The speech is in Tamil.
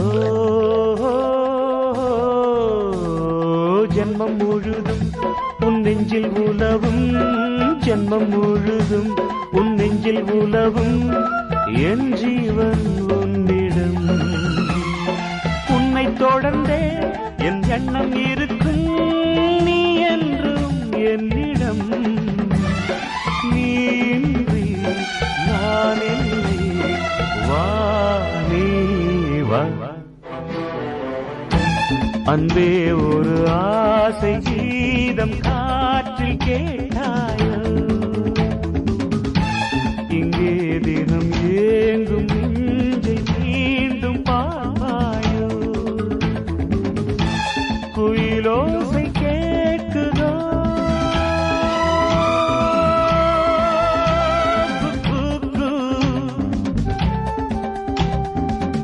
ஓ, ஜென்மம் முழுதும் உன் நெஞ்சில் உலவும், ஜென்மம் முழுதும் உன் நெஞ்சில் உலவும், என் ஜீவன் உன்னிடம். உன்னை தொடர்ந்தே என் எண்ணம் இருக்கும், நீ என்றும் என்னிடம். நீ இன்றி நான் இல்லை, வா நீ வா. அன்பே ஒரு ஆசை கீதம் காற்றில் கேட்டாயோ,